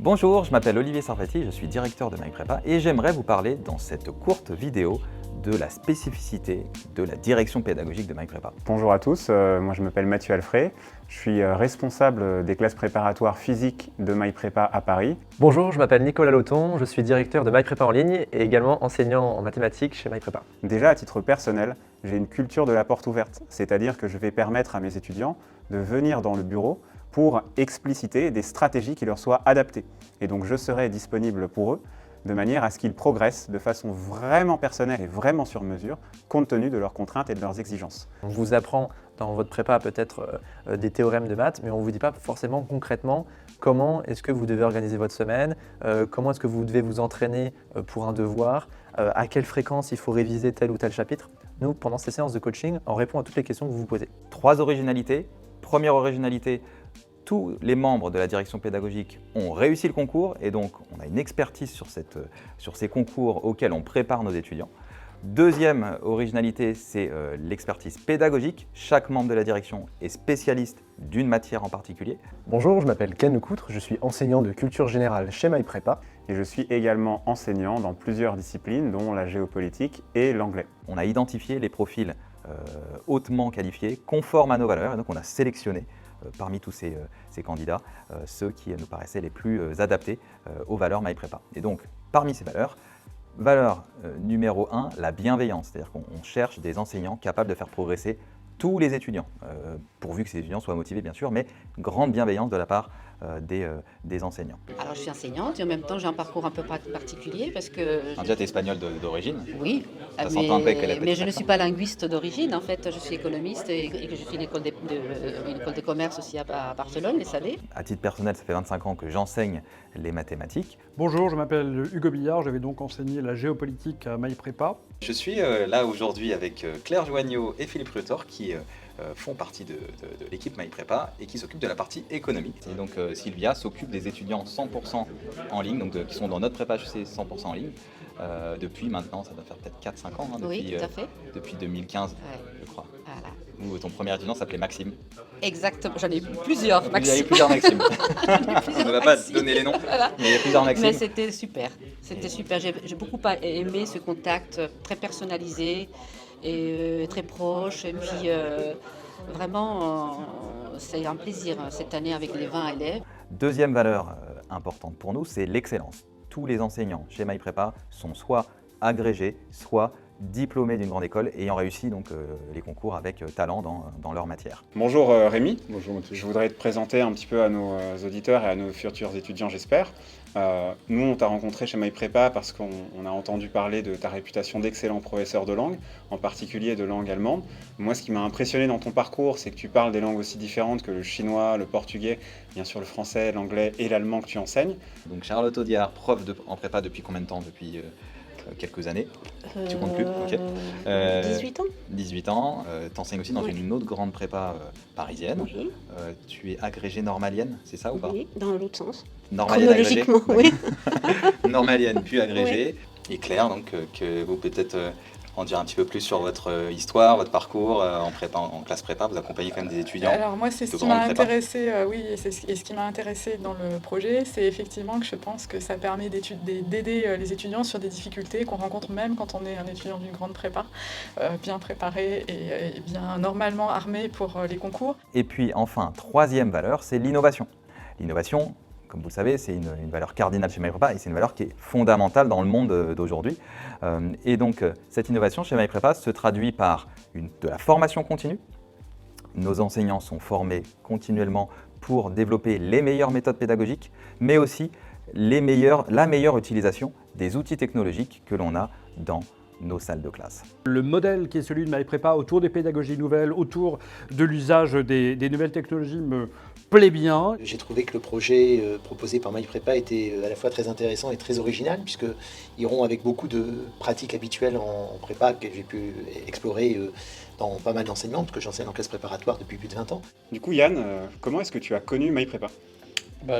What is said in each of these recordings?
Bonjour, je m'appelle Olivier Sarfati, je suis directeur de MyPrépa et j'aimerais vous parler dans cette courte vidéo de la spécificité de la direction pédagogique de MyPrépa. Bonjour à tous, moi je m'appelle Mathieu Alfray, je suis responsable des classes préparatoires physiques de MyPrépa à Paris. Bonjour, je m'appelle Nicolas Lauton, je suis directeur de MyPrépa en ligne et également enseignant en mathématiques chez MyPrépa. Déjà à titre personnel, j'ai une culture de la porte ouverte, c'est-à-dire que je vais permettre à mes étudiants de venir dans le bureau pour expliciter des stratégies qui leur soient adaptées. Et donc je serai disponible pour eux de manière à ce qu'ils progressent de façon vraiment personnelle et vraiment sur mesure, compte tenu de leurs contraintes et de leurs exigences. On vous apprend dans votre prépa peut-être des théorèmes de maths, mais on ne vous dit pas forcément concrètement comment est-ce que vous devez organiser votre semaine, comment est-ce que vous devez vous entraîner pour un devoir, à quelle fréquence il faut réviser tel ou tel chapitre. Nous, pendant ces séances de coaching, on répond à toutes les questions que vous vous posez. 3 originalités. Première originalité, tous les membres de la direction pédagogique ont réussi le concours et donc on a une expertise sur ces concours auxquels on prépare nos étudiants. Deuxième originalité, c'est l'expertise pédagogique. Chaque membre de la direction est spécialiste d'une matière en particulier. Bonjour, je m'appelle Ken Lecoutre, je suis enseignant de culture générale chez MyPrépa. Et je suis également enseignant dans plusieurs disciplines, dont la géopolitique et l'anglais. On a identifié les profils hautement qualifiés, conformes à nos valeurs, et donc on a sélectionné parmi tous ces candidats ceux qui nous paraissaient les plus adaptés aux valeurs MyPrépa. Et donc, parmi ces valeur numéro 1, la bienveillance, c'est-à-dire qu'on cherche des enseignants capables de faire progresser tous les étudiants, pourvu que ces étudiants soient motivés bien sûr, mais grande bienveillance de la part des enseignants. Alors je suis enseignante et en même temps j'ai un parcours un peu particulier parce que... Déjà, tu es espagnol d'origine. Oui, Ça s'entend un peu avec la petite mais je ne accent. suis pas linguiste d'origine. En fait, je suis économiste et que je suis une école de commerce aussi à Barcelone, les Salés. À titre personnel, ça fait 25 ans que j'enseigne les mathématiques. Bonjour, je m'appelle Hugo Billard, j'avais donc enseigné la géopolitique à MyPrépa. Je suis là aujourd'hui avec Claire Joignot et Philippe Rutor qui font partie de l'équipe MyPrépa et qui s'occupent de la partie économie. Et donc Sylvia s'occupe des étudiants 100% en ligne, donc qui sont dans notre prépa HEC 100% en ligne. Depuis maintenant, ça doit faire peut-être 4-5 ans, hein, Oui, depuis, tout à fait. depuis 2015, Ouais. je crois. Voilà. Où ton premier étudiant s'appelait Maxime. Exactement, j'en ai eu plusieurs, Il y a eu Maxime. plusieurs Maxime. On ne va pas Maxime. donner les noms, Voilà. mais il y a plusieurs Maxime. Mais c'était super, J'ai beaucoup aimé ce contact très personnalisé et très proche. Et puis vraiment, c'est un plaisir cette année avec les 20 élèves. Deuxième valeur importante pour nous, c'est l'excellence. Tous les enseignants chez MyPrépa sont soit agrégés, soit diplômés d'une grande école ayant réussi donc, les concours avec talent dans leur matière. Bonjour Rémi. Bonjour Mathieu. Je voudrais te présenter un petit peu à nos auditeurs et à nos futurs étudiants, j'espère. Nous, on t'a rencontré chez MyPrépa parce qu'on a entendu parler de ta réputation d'excellent professeur de langue, en particulier de langue allemande. Moi, ce qui m'a impressionné dans ton parcours, c'est que tu parles des langues aussi différentes que le chinois, le portugais, bien sûr le français, l'anglais et l'allemand que tu enseignes. Donc Charlotte Audiard, prof en prépa depuis combien de temps? Depuis quelques années. Tu comptes plus? Ok. 18 ans. 18 ans. T'enseignes aussi dans Oui. une autre grande prépa parisienne. Oui, Tu es agrégée normalienne, c'est ça ou pas? oui, dans l'autre sens. Normalienne, agrégée. Chronologiquement, oui. Normalienne puis agrégée. Et Claire, donc que vous peut-être en dire un petit peu plus sur votre histoire, votre parcours en prépa, en classe prépa. Vous accompagnez quand même des étudiants. Alors moi, c'est ce de qui m'a grande prépa. intéressé, oui, et ce qui m'a intéressé dans le projet, c'est effectivement que je pense que ça permet d'aider les étudiants sur des difficultés qu'on rencontre même quand on est un étudiant d'une grande prépa, bien préparé et bien normalement armé pour les concours. Et puis enfin, troisième valeur, c'est l'innovation. L'innovation, comme vous le savez, c'est une valeur cardinale chez MyPrépa et c'est une valeur qui est fondamentale dans le monde d'aujourd'hui. Et donc, cette innovation chez MyPrépa se traduit par de la formation continue. Nos enseignants sont formés continuellement pour développer les meilleures méthodes pédagogiques, mais aussi la meilleure utilisation des outils technologiques que l'on a dans nos salles de classe. Le modèle qui est celui de MyPrépa autour des pédagogies nouvelles, autour de l'usage des nouvelles technologies me plaît bien. J'ai trouvé que le projet proposé par MyPrépa était à la fois très intéressant et très original, puisqu'ils iront avec beaucoup de pratiques habituelles en prépa que j'ai pu explorer dans pas mal d'enseignements, parce que j'enseigne en classe préparatoire depuis plus de 20 ans. Du coup, Yann, comment est-ce que tu as connu MyPrépa?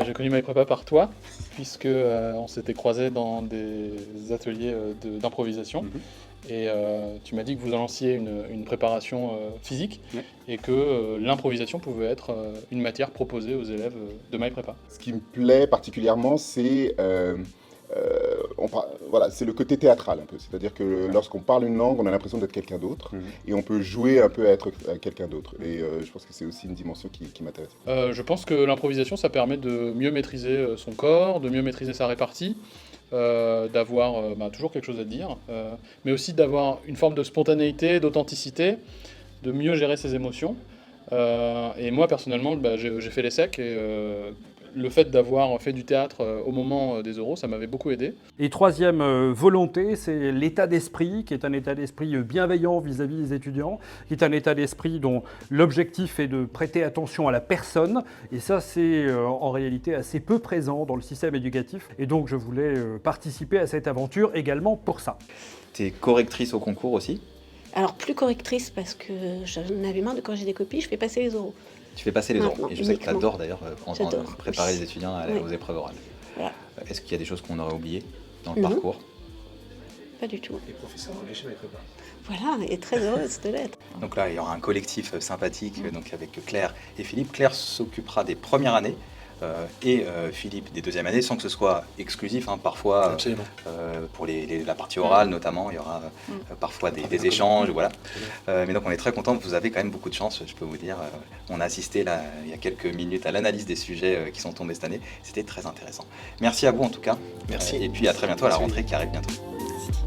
J'ai connu MyPrépa par toi, puisque on s'était croisés dans des ateliers d'improvisation. Et tu m'as dit que vous lanciez une préparation physique Ouais. et que l'improvisation pouvait être une matière proposée aux élèves de MyPrépa. Ce qui me plaît particulièrement, c'est voilà, c'est le côté théâtral un peu. C'est-à-dire que lorsqu'on parle une langue, on a l'impression d'être quelqu'un d'autre et on peut jouer un peu à être quelqu'un d'autre. Et je pense que c'est aussi une dimension qui m'intéresse. Je pense que l'improvisation, ça permet de mieux maîtriser son corps, de mieux maîtriser sa répartie, d'avoir toujours quelque chose à dire, mais aussi d'avoir une forme de spontanéité, d'authenticité, de mieux gérer ses émotions. Et moi, personnellement, j'ai fait l'ESSEC et le fait d'avoir fait du théâtre au moment des oraux, ça m'avait beaucoup aidé. Et troisième volonté, c'est l'état d'esprit, qui est un état d'esprit bienveillant vis-à-vis des étudiants, qui est un état d'esprit dont l'objectif est de prêter attention à la personne. Et ça, c'est en réalité assez peu présent dans le système éducatif. Et donc, je voulais participer à cette aventure également pour ça. Tu es correctrice au concours aussi. Alors, plus correctrice parce que j'en avais marre de corriger des copies, je fais passer les oraux. Tu fais passer les oraux. Maintenant, Et je sais que tu uniquement. adores d'ailleurs J'adore, préparer oui. les étudiants Oui. aux épreuves orales. Voilà. Est-ce qu'il y a des choses qu'on aurait oubliées dans le Non. parcours? Pas du tout. Les professeurs en chez MyPrépa. Voilà, et très heureuse de l'être. Donc là, il y aura un collectif sympathique donc avec Claire et Philippe. Claire s'occupera des premières années et Philippe des deuxièmes années, sans que ce soit exclusif. Parfois, Absolument. pour la partie orale notamment, il y aura parfois des échanges. Voilà. Mais donc on est très content. Vous avez quand même beaucoup de chance, je peux vous dire. On a assisté là, il y a quelques minutes à l'analyse des sujets qui sont tombés cette année. C'était très intéressant. Merci à vous en tout cas. Merci. Et puis à très bientôt à la Merci. rentrée qui arrive bientôt. Merci.